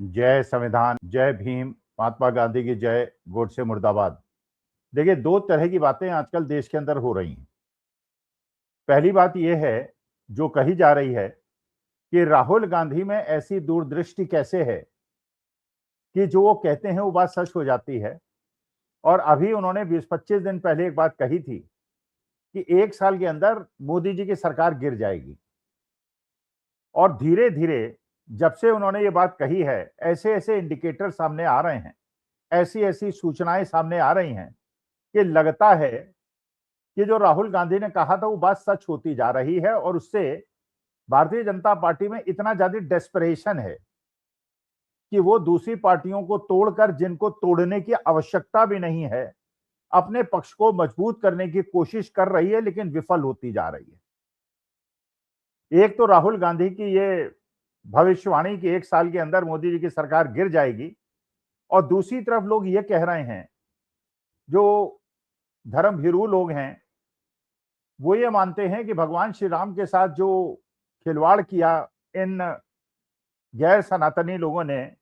जय संविधान, जय भीम, महात्मा गांधी की जय, गोडसे मुर्दाबाद। देखिए, दो तरह की बातें आजकल देश के अंदर हो रही हैं। पहली बात यह है, जो कही जा रही है कि राहुल गांधी में ऐसी दूरदृष्टि कैसे है कि जो वो कहते हैं वो बात सच हो जाती है। और अभी उन्होंने 20-25 दिन पहले एक बात कही थी कि 1 साल के अंदर मोदी जी की सरकार गिर जाएगी। और धीरे-धीरे जब से उन्होंने ये बात कही है, ऐसे-ऐसे इंडिकेटर सामने आ रहे हैं, ऐसी-ऐसी सूचनाएं सामने आ रही हैं कि लगता है कि जो राहुल गांधी ने कहा था वो बात सच होती जा रही है। और उससे भारतीय जनता पार्टी में इतना ज्यादा डेस्परेशन है कि वो दूसरी पार्टियों को तोड़कर, जिनको तोड़ने की आवश्यकता भी नहीं है, अपने पक्ष को मजबूत करने की कोशिश कर रही है, लेकिन विफल होती जा रही है। एक तो राहुल गांधी की ये भविष्यवाणी कि 1 साल के अंदर मोदी जी की सरकार गिर जाएगी, और दूसरी तरफ लोग ये कह रहे हैं, जो धर्मभीरू लोग हैं, वो ये मानते हैं कि भगवान श्री राम के साथ जो खिलवाड़ किया इन गैर सनातनी लोगों ने,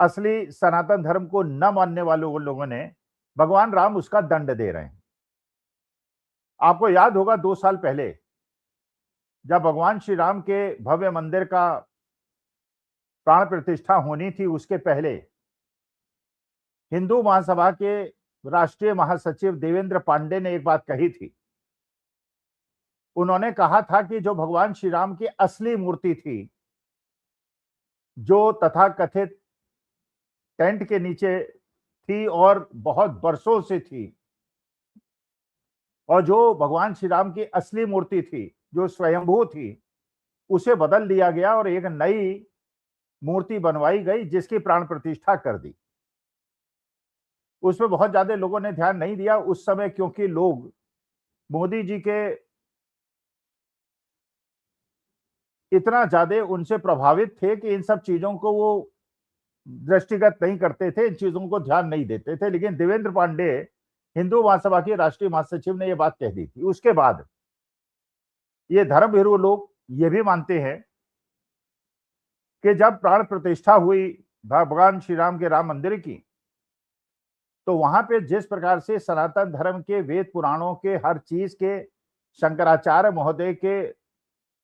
असली सनातन धर्म को न मानने वाले लोगों ने, भगवान राम उसका दंड दे रहे हैं। आपको याद होगा 2 साल पहले जब भगवान श्री राम के भव्य मंदिर का प्राण प्रतिष्ठा होनी थी, उसके पहले हिंदू महासभा के राष्ट्रीय महासचिव देवेंद्र पांडे ने एक बात कही थी। उन्होंने कहा था कि जो भगवान श्री राम की असली मूर्ति थी, जो तथाकथित टेंट के नीचे थी और बहुत बरसों से थी, और जो भगवान श्री राम की असली मूर्ति थी, जो स्वयंभू थी, उसे बदल दिया गया और एक नई मूर्ति बनवाई गई, जिसकी प्राण प्रतिष्ठा कर दी। उसमें बहुत ज्यादा लोगों ने ध्यान नहीं दिया उस समय, क्योंकि लोग मोदी जी के इतना ज्यादा उनसे प्रभावित थे कि इन सब चीजों को वो दृष्टिगत नहीं करते थे, इन चीजों को ध्यान नहीं देते थे। लेकिन देवेंद्र पांडे, हिंदू महासभा के राष्ट्रीय महासचिव, ने यह बात कह दी थी। उसके बाद ये धर्मभीरू लोग ये भी मानते हैं कि जब प्राण प्रतिष्ठा हुई भगवान श्री राम के राम मंदिर की, तो वहां पे जिस प्रकार से सनातन धर्म के वेद पुराणों के हर चीज के, शंकराचार्य महोदय के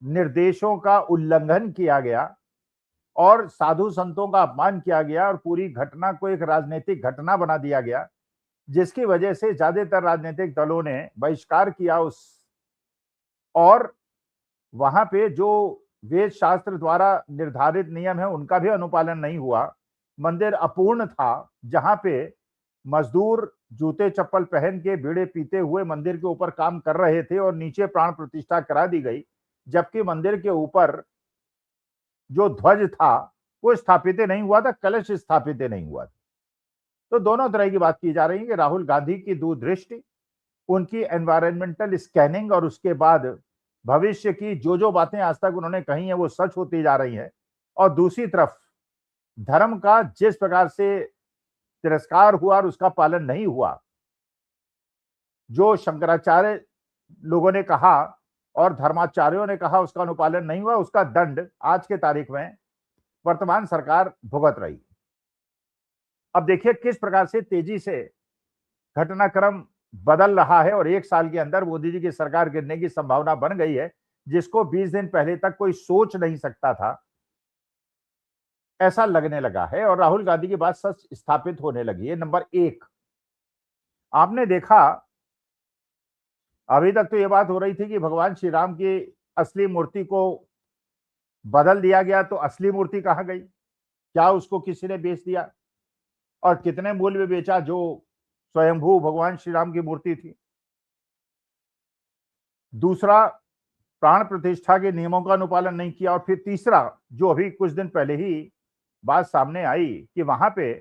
निर्देशों का उल्लंघन किया गया और साधु संतों का अपमान किया गया, और पूरी घटना को एक राजनीतिक घटना बना दिया गया, जिसकी वजह से ज्यादातर राजनीतिक दलों ने बहिष्कार किया उस। और वहां पे जो वेद शास्त्र द्वारा निर्धारित नियम है, उनका भी अनुपालन नहीं हुआ। मंदिर अपूर्ण था, जहां पे मजदूर जूते चप्पल पहन के बीड़े पीते हुए मंदिर के ऊपर काम कर रहे थे, और नीचे प्राण प्रतिष्ठा करा दी गई, जबकि मंदिर के ऊपर जो ध्वज था वो स्थापित नहीं हुआ था, कलश स्थापित नहीं हुआ था। तो दोनों तरह की बात की जा रही है कि राहुल गांधी की दूरदृष्टि, उनकी एनवायरमेंटल स्कैनिंग, और उसके बाद भविष्य की जो बातें आज तक उन्होंने कही हैं वो सच होती जा रही है। और दूसरी तरफ धर्म का जिस प्रकार से तिरस्कार हुआ और उसका पालन नहीं हुआ, जो शंकराचार्य लोगों ने कहा और धर्माचार्यों ने कहा उसका अनुपालन नहीं हुआ, उसका दंड आज के तारीख में वर्तमान सरकार भुगत रही। अब देखिए किस प्रकार से तेजी से घटनाक्रम बदल रहा है, और 1 साल के अंदर मोदी जी की सरकार गिरने की संभावना बन गई है, जिसको 20 दिन पहले तक कोई सोच नहीं सकता था, ऐसा लगने लगा है। और राहुल गांधी की बात सच स्थापित होने लगी है। नंबर 1, आपने देखा अभी तक तो यह बात हो रही थी कि भगवान श्री राम की असली मूर्ति को बदल दिया गया, तो असली मूर्ति कहां गई? क्या उसको किसी ने बेच दिया? और कितने मूल्य में बेचा जो स्वयंभू भगवान श्री राम की मूर्ति थी? दूसरा, प्राण प्रतिष्ठा के नियमों का अनुपालन नहीं किया। और फिर तीसरा, जो अभी कुछ दिन पहले ही बात सामने आई कि वहां पे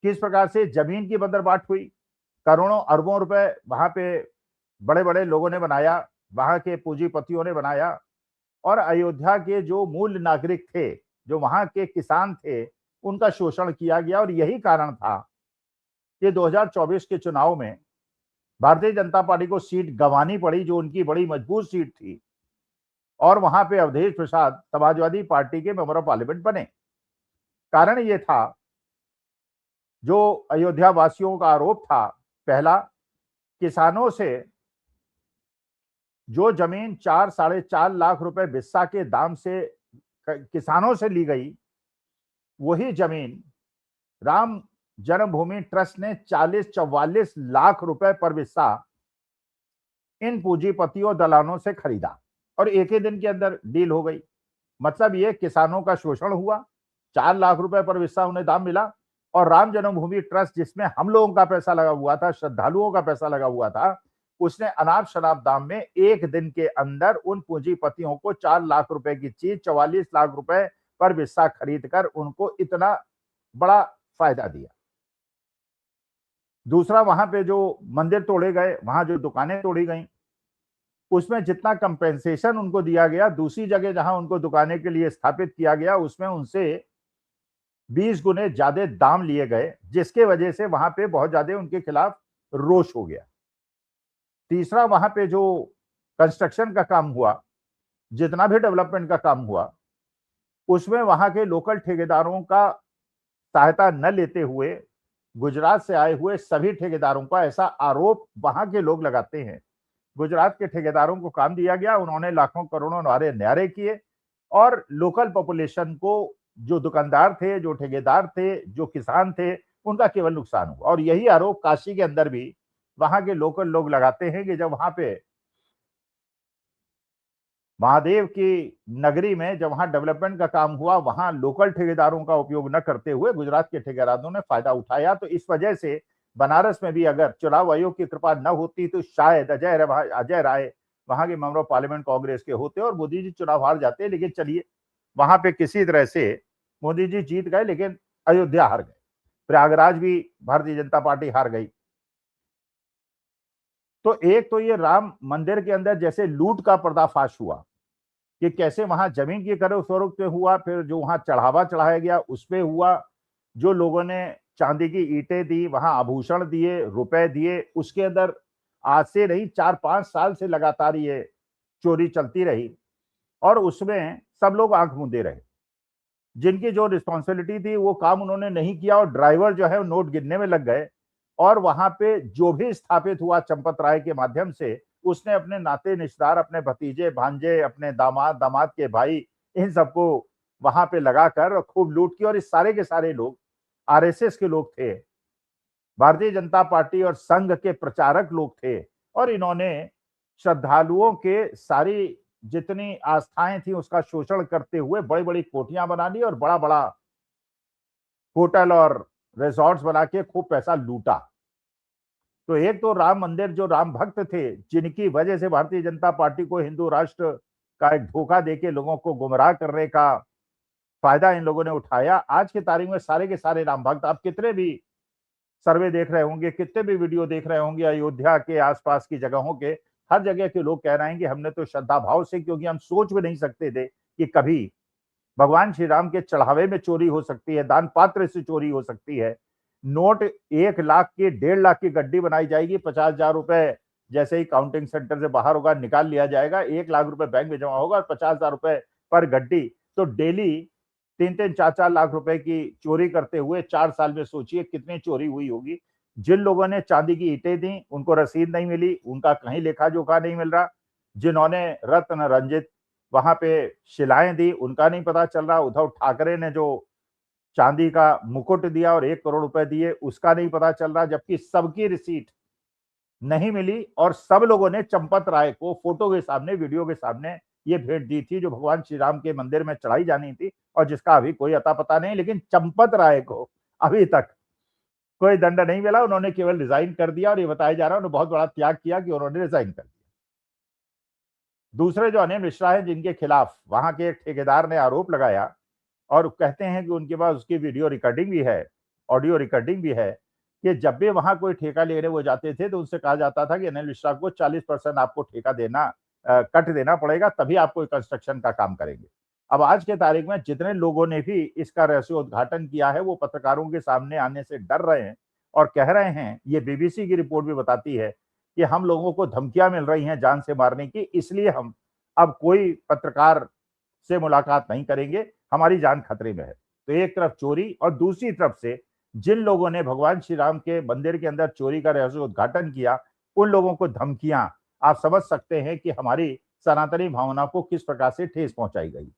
किस प्रकार से जमीन की बंदरबाट हुई, करोड़ों अरबों रुपए वहां पे बड़े बड़े लोगों ने बनाया, वहां के पूंजीपतियों ने बनाया, और अयोध्या के जो मूल नागरिक थे, जो वहां के किसान थे, उनका शोषण किया गया। और यही कारण था कि 2024 के चुनाव में भारतीय जनता पार्टी को सीट गंवानी पड़ी, जो उनकी बड़ी मजबूत सीट थी, और वहां पे अवधेश प्रसाद समाजवादी पार्टी के मेंबर ऑफ पार्लियामेंट बने। कारण ये था, जो अयोध्या वासियों का आरोप था, पहला, किसानों से जो जमीन 4-4.5 लाख रुपए बिस्सा के दाम से किसानों से ली गई, वही जमीन राम जन्मभूमि ट्रस्ट ने 40-44 लाख रुपए पर बिस्सा इन पूंजीपतियों दलालों से खरीदा और एक ही दिन के अंदर डील हो गई। मतलब ये किसानों का शोषण हुआ, 4 लाख रुपए पर बिस्सा उन्हें दाम मिला और राम जन्मभूमि ट्रस्ट, जिसमें हम लोगों का पैसा लगा हुआ था, श्रद्धालुओं का पैसा लगा हुआ था, उसने अनाप शनाप दाम में एक दिन के अंदर उन पूंजीपतियों को 4 लाख रुपए की चीज 44 लाख रुपए पर बिस्सा खरीद कर उनको इतना बड़ा फायदा दिया। दूसरा, वहां पे जो मंदिर तोड़े गए, वहां जो दुकानें तोड़ी गई, उसमें जितना कंपेंसेशन उनको दिया गया, दूसरी जगह जहां उनको दुकानें के लिए स्थापित किया गया, उसमें उनसे 20 गुने ज्यादा दाम लिए गए, जिसके वजह से वहां पे बहुत ज्यादा उनके खिलाफ रोष हो गया। तीसरा, वहां पे जो कंस्ट्रक्शन का काम हुआ, जितना भी डेवलपमेंट का काम हुआ, उसमें वहां के लोकल ठेकेदारों का सहायता न लेते हुए गुजरात से आए हुए सभी ठेकेदारों का, ऐसा आरोप वहां के लोग लगाते हैं, गुजरात के ठेकेदारों को काम दिया गया, उन्होंने लाखों करोड़ों नारे न्यारे किए और लोकल पॉपुलेशन को, जो दुकानदार थे, जो ठेकेदार थे, जो किसान थे, उनका केवल नुकसान हुआ। और यही आरोप काशी के अंदर भी वहां के लोकल लोग लगाते हैं कि जब वहां पे महादेव की नगरी में जब वहां डेवलपमेंट का काम हुआ, वहां लोकल ठेकेदारों का उपयोग न करते हुए गुजरात के ठेकेदारों ने फायदा उठाया। तो इस वजह से बनारस में भी अगर चुनाव आयोग की कृपा न होती तो शायद अजय राय वहां के मेंबर ऑफ पार्लियामेंट कांग्रेस के होते और मोदी जी चुनाव हार जाते। लेकिन चलिए, वहां पे किसी तरह से मोदी जी जीत गए, लेकिन अयोध्या हार गए, प्रयागराज भी भारतीय जनता पार्टी हार गई। तो एक तो ये राम मंदिर के अंदर जैसे लूट का पर्दाफाश हुआ कि कैसे वहां जमीन की खरीद फरोख्त पे हुआ, फिर जो वहां चढ़ावा चढ़ाया गया उस पे हुआ, जो लोगों ने चांदी की ईंटें दी, वहां आभूषण दिए, रुपए दिए, उसके अंदर आज से नहीं 4-5 साल से लगातार ये चोरी चलती रही और उसमें सब लोग आंख मूंदे रहे। जिनकी जो रिस्पॉन्सिबिलिटी थी वो काम उन्होंने नहीं किया और ड्राइवर जो है वो नोट गिनने में लग गए। और वहां पे जो भी स्थापित हुआ चंपत राय के माध्यम से, उसने अपने नाते रिश्तेदार, अपने भतीजे भांजे, अपने दामाद, दामाद के भाई, इन सबको वहां पे लगाकर खूब लूट की। और इस सारे के सारे लोग आरएसएस के लोग थे, भारतीय जनता पार्टी और संघ के प्रचारक लोग थे और इन्होंने श्रद्धालुओं के सारी जितनी आस्थाएं थी उसका शोषण करते हुए बड़ी बड़ी कोठियां बना ली और बड़ा बड़ा होटल और रिजॉर्ट्स बना के खूब पैसा लूटा। तो एक तो राम मंदिर, जो राम भक्त थे, जिनकी वजह से भारतीय जनता पार्टी को हिंदू राष्ट्र का एक धोखा देके लोगों को गुमराह करने का फायदा इन लोगों ने उठाया। आज की तारीख में सारे के सारे राम भक्त, आप कितने भी सर्वे देख रहे होंगे, कितने भी वीडियो देख रहे होंगे अयोध्या के आसपास की जगहों के, हर जगह के लोग कह रहे हैं कि हमने तो श्रद्धा भाव से, क्योंकि हम सोच भी नहीं सकते थे कि कभी भगवान श्री राम के चढ़ावे में चोरी हो सकती है, दान पात्र से चोरी हो सकती है। नोट 1 लाख की, 1.5 लाख की गड्डी बनाई जाएगी, 50,000 रुपए जैसे ही काउंटिंग सेंटर से बाहर होगा निकाल लिया जाएगा, 1 लाख रुपए बैंक में जमा होगा और 50,000 रुपए पर गड्डी। तो डेली 3-3, 4-4 लाख रुपए की चोरी करते हुए 4 साल में सोचिए कितनी चोरी हुई होगी। जिन लोगों ने चांदी की ईंटें दी उनको रसीद नहीं मिली, उनका कहीं लेखा जोखा नहीं मिल रहा। जिन्होंने रत्न रंजित वहां पे शिलाएं दी, उनका नहीं पता चल रहा। उद्धव ठाकरे ने जो चांदी का मुकुट दिया और 1 करोड़ रुपए दिए, उसका नहीं पता चल रहा, जबकि सबकी रिसीट नहीं मिली और सब लोगों ने चंपत राय को फोटो के सामने, वीडियो के सामने ये भेंट दी थी, जो भगवान श्री राम के मंदिर में चढ़ाई जानी थी और जिसका अभी कोई अता पता नहीं। लेकिन चंपत राय को अभी तक कोई दंड नहीं मिला, उन्होंने केवल रिजाइन कर दिया और ये बताया जा रहा है उन्होंने बहुत बड़ा त्याग किया कि उन्होंने रिजाइन कर दिया। दूसरे जो अनिल मिश्रा है, जिनके खिलाफ वहां के एक ठेकेदार ने आरोप लगाया और कहते हैं कि उनके पास उसकी वीडियो रिकॉर्डिंग भी है, ऑडियो रिकॉर्डिंग भी है, कि जब भी वहां कोई ठेका लेने वो जाते थे तो उनसे कहा जाता था कि अनिल मिश्रा को 40% आपको ठेका देना, कट देना पड़ेगा, तभी आप कोई कंस्ट्रक्शन का काम करेंगे। अब आज के तारीख में जितने लोगों ने भी इसका रहस्योद्घाटन किया है वो पत्रकारों के सामने आने से डर रहे हैं और कह रहे हैं, ये बीबीसी की रिपोर्ट भी बताती है कि हम लोगों को धमकियां मिल रही हैं जान से मारने की, इसलिए हम अब कोई पत्रकार से मुलाकात नहीं करेंगे, हमारी जान खतरे में है। तो एक तरफ चोरी और दूसरी तरफ से जिन लोगों ने भगवान श्री राम के मंदिर के अंदर चोरी का रहस्य उद्घाटन किया, उन लोगों को धमकियां, आप समझ सकते हैं कि हमारी सनातनी भावना को किस प्रकार से ठेस पहुंचाई गई।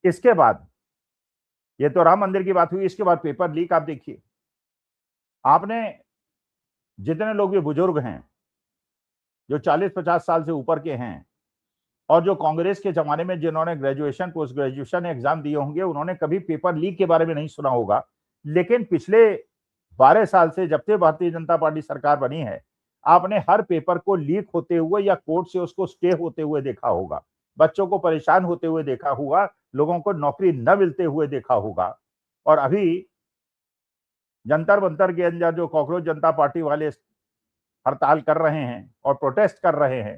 इसके बाद ये तो राम मंदिर की बात हुई, इसके बाद पेपर लीक आप देखिए। आपने जितने लोग भी बुजुर्ग हैं, जो 40-50 साल से ऊपर के हैं और जो कांग्रेस के जमाने में जिन्होंने ग्रेजुएशन पोस्ट ग्रेजुएशन एग्जाम दिए होंगे, उन्होंने कभी पेपर लीक के बारे में नहीं सुना होगा। लेकिन पिछले 12 साल से जब से भारतीय जनता पार्टी सरकार बनी है, आपने हर पेपर को लीक होते हुए या कोर्ट से उसको स्टे होते हुए देखा होगा, बच्चों को परेशान होते हुए देखा होगा, लोगों को नौकरी न मिलते हुए देखा होगा। और अभी जंतर मंतर के अंदर जो कॉकरोच जनता पार्टी वाले हड़ताल कर रहे हैं और प्रोटेस्ट कर रहे हैं,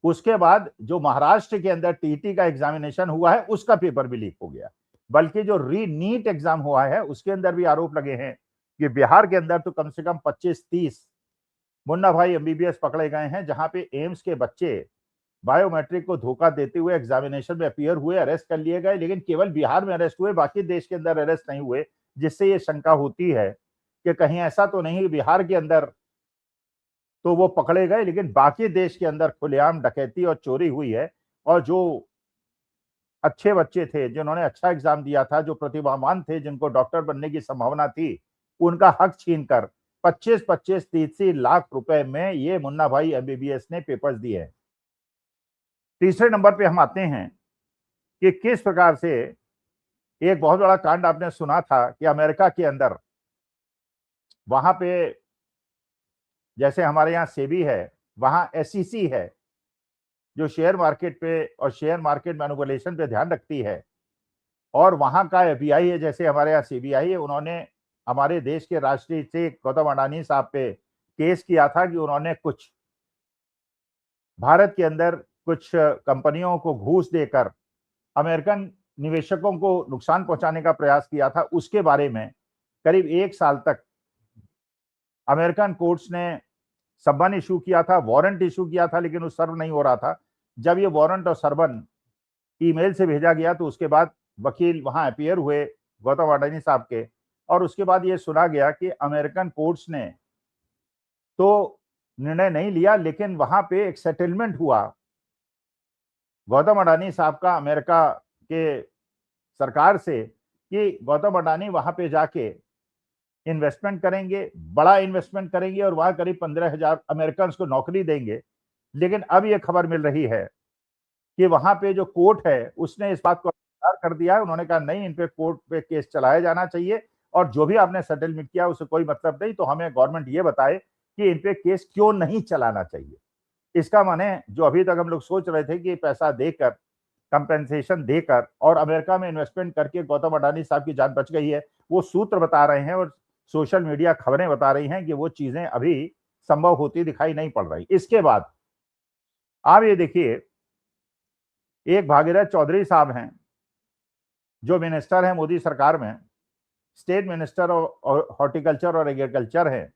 उसके बाद जो महाराष्ट्र के अंदर टीटी का एग्जामिनेशन हुआ है, उसका पेपर भी लीक हो गया। बल्कि जो री नीट एग्जाम हुआ है, उसके अंदर भी आरोप लगे हैं कि बिहार के अंदर तो कम से कम 25-30 मुन्ना भाई एमबीबीएस पकड़े गए हैं, जहां पे एम्स के बच्चे बायोमेट्रिक को धोखा देते हुए एग्जामिनेशन में अपीयर हुए, अरेस्ट कर लिए गए, लेकिन केवल बिहार में अरेस्ट हुए, बाकी देश के अंदर अरेस्ट नहीं हुए। जिससे ये शंका होती है कि कहीं ऐसा तो नहीं बिहार के अंदर तो वो पकड़े गए, लेकिन बाकी देश के अंदर खुलेआम डकैती और चोरी हुई है। और जो अच्छे बच्चे थे, जिन्होंने अच्छा एग्जाम दिया था, जो प्रतिभावान थे, जिनको डॉक्टर बनने की संभावना थी, उनका हक छीनकर 25-25, 30 लाख रुपए में ये मुन्ना भाई एमबीबीएस ने पेपर्स दिए हैं। तीसरे नंबर पे हम आते हैं कि किस प्रकार से एक बहुत बड़ा कांड आपने सुना था कि अमेरिका के अंदर वहां पे जैसे हमारे यहाँ सेबी है, वहां एसईसी है, जो शेयर मार्केट पे और शेयर मार्केट मैनिपुलेशन पे ध्यान रखती है। और वहां का एफबीआई है, जैसे हमारे यहाँ सीबीआई है। उन्होंने हमारे देश के राष्ट्रीय से गौतम अडानी साहब पे केस किया था कि उन्होंने कुछ भारत के अंदर कुछ कंपनियों को घूस देकर अमेरिकन निवेशकों को नुकसान पहुंचाने का प्रयास किया था। उसके बारे में करीब 1 साल तक अमेरिकन कोर्ट्स ने समन इशू किया था, वारंट इशू किया था, लेकिन वो सर्व नहीं हो रहा था। जब ये वारंट और सरबन ईमेल से भेजा गया, तो उसके बाद वकील वहां अपीयर हुए गौतम अडानी साहब के, और उसके बाद ये सुना गया कि अमेरिकन कोर्ट्स ने तो निर्णय नहीं लिया, लेकिन वहां पे एक सेटलमेंट हुआ गौतम अडानी साहब का अमेरिका के सरकार से कि गौतम अडानी वहां पे जाके इन्वेस्टमेंट करेंगे, बड़ा इन्वेस्टमेंट करेंगे और वहां करीब 15,000 अमेरिकन को नौकरी देंगे। लेकिन अब यह खबर मिल रही है कि वहां पे जो कोर्ट है, उसने इस बात को अस्वीकार कर दिया है। उन्होंने कहा नहीं, इन पे कोर्ट पे केस चलाया जाना चाहिए, और जो भी आपने सेटलमेंट किया उससे कोई मतलब नहीं। तो हमें गवर्नमेंट ये बताए कि इन पे केस क्यों नहीं चलाना चाहिए। इसका माने जो अभी तक हम लोग सोच रहे थे कि पैसा देकर, कंपेंसेशन देकर और अमेरिका में इन्वेस्टमेंट करके गौतम अडानी साहब की जान बच गई है, वो सूत्र बता रहे हैं और सोशल मीडिया खबरें बता रही हैं कि वो चीजें अभी संभव होती दिखाई नहीं पड़ रही। इसके बाद आप ये देखिए, एक भागीरथ चौधरी साहब हैं, जो मिनिस्टर हैं मोदी सरकार में, स्टेट मिनिस्टर और हॉर्टिकल्चर और एग्रीकल्चर हैं,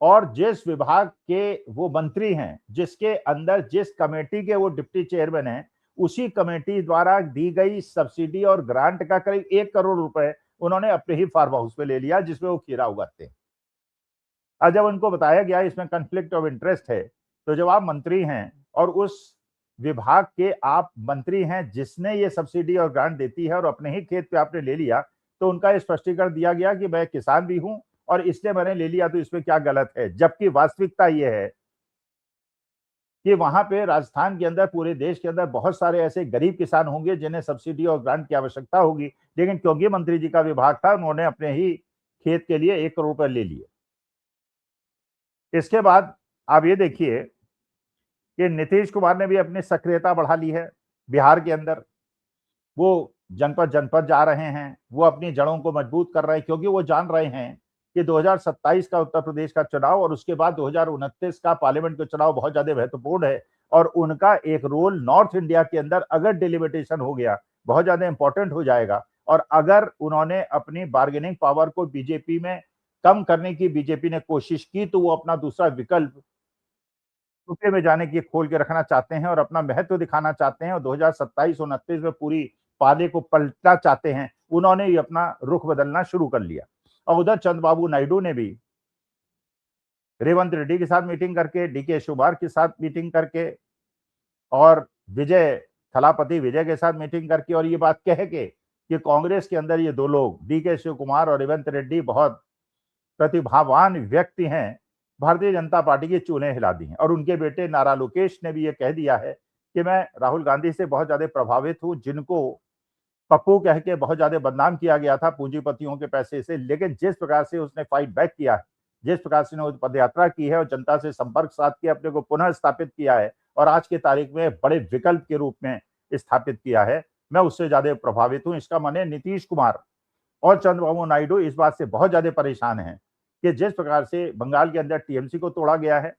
और जिस विभाग के वो मंत्री हैं, जिसके अंदर जिस कमेटी के वो डिप्टी चेयरमैन हैं, उसी कमेटी द्वारा दी गई सब्सिडी और ग्रांट का करीब 1 करोड़ रुपए उन्होंने अपने ही फार्म हाउस पे ले लिया, जिसमें वो खीरा उगाते हैं। और जब उनको बताया गया इसमें कॉन्फ्लिक्ट ऑफ इंटरेस्ट है, तो जब आप मंत्री हैं और उस विभाग के आप मंत्री हैं जिसने ये सब्सिडी और ग्रांट देती है, और अपने ही खेत पे आपने ले लिया, तो उनका स्पष्टीकरण दिया गया कि मैं किसान भी हूं और इसलिए मैंने ले लिया, तो इसमें क्या गलत है। जबकि वास्तविकता यह है कि वहां पे राजस्थान के अंदर, पूरे देश के अंदर बहुत सारे ऐसे गरीब किसान होंगे जिन्हें सब्सिडी और ग्रांट की आवश्यकता होगी, लेकिन क्योंकि मंत्री जी का विभाग था, उन्होंने अपने ही खेत के लिए 1 करोड़ रुपए ले लिए। इसके बाद आप ये देखिए कि नीतीश कुमार ने भी अपनी सक्रियता बढ़ा ली है बिहार के अंदर। वो जनपद जनपद जा रहे हैं, वो अपनी जड़ों को मजबूत कर रहे हैं, क्योंकि वो जान रहे हैं कि 2027 का उत्तर प्रदेश का चुनाव और उसके बाद 2029 का पार्लियामेंट का चुनाव बहुत ज्यादा महत्वपूर्ण है, और उनका एक रोल नॉर्थ इंडिया के अंदर अगर डिलिमिटेशन हो गया, बहुत ज्यादा इंपॉर्टेंट हो जाएगा। और अगर उन्होंने अपनी बार्गेनिंग पावर को बीजेपी में कम करने की बीजेपी ने कोशिश की, तो वो अपना दूसरा विकल्प यूपी में जाने की खोल के रखना चाहते हैं और अपना महत्व दिखाना चाहते हैं, और 2027-29 में पूरी पाले को पलटना चाहते हैं। उन्होंने ही अपना रुख बदलना शुरू कर लिया। और उधर चंद्रबाबू नायडू ने भी रेवंत रेड्डी के साथ मीटिंग करके, डीके शिवकुमार के साथ मीटिंग करके और विजय थलापति विजय के साथ मीटिंग करके और ये बात कह के कि कांग्रेस के अंदर ये दो लोग डीके शिवकुमार और रेवंत रेड्डी बहुत प्रतिभावान व्यक्ति हैं, भारतीय जनता पार्टी की चूल्हे हिला दी हैं। और उनके बेटे नारा लोकेश ने भी ये कह दिया है कि मैं राहुल गांधी से बहुत ज्यादा प्रभावित हूं, जिनको पप्पू कह के बहुत ज्यादा बदनाम किया गया था पूंजीपतियों के पैसे से, लेकिन जिस प्रकार से उसने फाइट बैक किया है, जिस प्रकार से उसने पदयात्रा की है और जनता से संपर्क साध के अपने को पुनः स्थापित किया है और आज की तारीख में बड़े विकल्प के रूप में स्थापित किया है, मैं उससे ज्यादा प्रभावित हूं। इसका माने नीतीश कुमार और चंद्रबाबू नायडू इस बात से बहुत ज्यादा परेशान हैं कि जिस प्रकार से बंगाल के अंदर टीएमसी को तोड़ा गया है,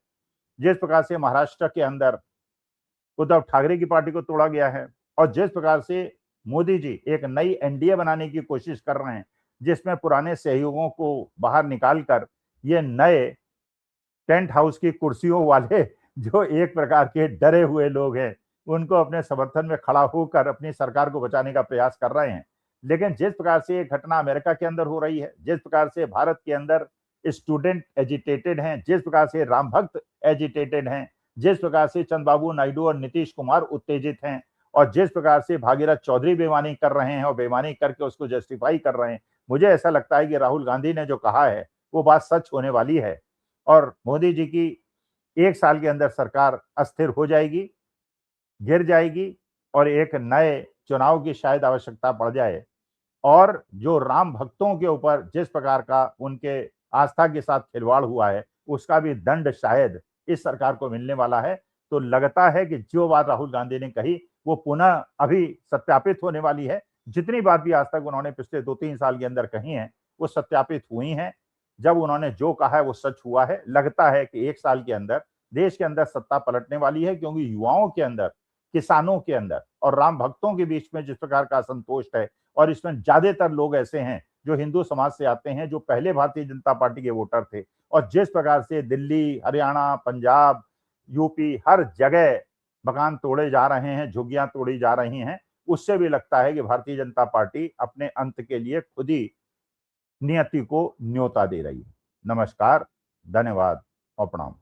जिस प्रकार से महाराष्ट्र के अंदर उद्धव ठाकरे की पार्टी को तोड़ा गया है और जिस प्रकार से मोदी जी एक नई एनडीए बनाने की कोशिश कर रहे हैं, जिसमें पुराने सहयोगों को बाहर निकालकर ये नए टेंट हाउस की कुर्सियों वाले जो एक प्रकार के डरे हुए लोग हैं, उनको अपने समर्थन में खड़ा होकर अपनी सरकार को बचाने का प्रयास कर रहे हैं। लेकिन जिस प्रकार से ये घटना अमेरिका के अंदर हो रही है, जिस प्रकार से भारत के अंदर स्टूडेंट एजिटेटेड हैं, जिस प्रकार से राम भक्त एजिटेटेड हैं, जिस प्रकार से चंद्रबाबू नायडू और नीतीश कुमार उत्तेजित हैं और जिस प्रकार से भागीरथ चौधरी बेईमानी कर रहे हैं और बेईमानी करके उसको जस्टिफाई कर रहे हैं, मुझे ऐसा लगता है कि राहुल गांधी ने जो कहा है वो बात सच होने वाली है और मोदी जी की 1 साल के अंदर सरकार अस्थिर हो जाएगी, गिर जाएगी और एक नए चुनाव की शायद आवश्यकता पड़ जाए। और जो राम भक्तों के ऊपर जिस प्रकार का उनके आस्था के साथ खिलवाड़ हुआ है, उसका भी दंड शायद इस सरकार को मिलने वाला है। तो लगता है कि जो बात राहुल गांधी ने कही वो पुनः अभी सत्यापित होने वाली है। जितनी बात भी आज तक उन्होंने पिछले 2-3 साल के अंदर कही हैं, वो सत्यापित हुई हैं। जब उन्होंने जो कहा है वो सच हुआ है। लगता है कि 1 साल के अंदर देश के अंदर सत्ता पलटने वाली है, क्योंकि युवाओं के अंदर, किसानों के अंदर और राम भक्तों के बीच में जिस प्रकार का असंतोष है और इसमें ज्यादातर लोग ऐसे हैं जो हिंदू समाज से आते हैं, जो पहले भारतीय जनता पार्टी के वोटर थे और जिस प्रकार से दिल्ली, हरियाणा, पंजाब, यूपी हर जगह मकान तोड़े जा रहे हैं, झुग्गियां तोड़ी जा रही हैं, उससे भी लगता है कि भारतीय जनता पार्टी अपने अंत के लिए खुद ही नियति को न्योता दे रही है। नमस्कार, धन्यवाद और प्रणाम।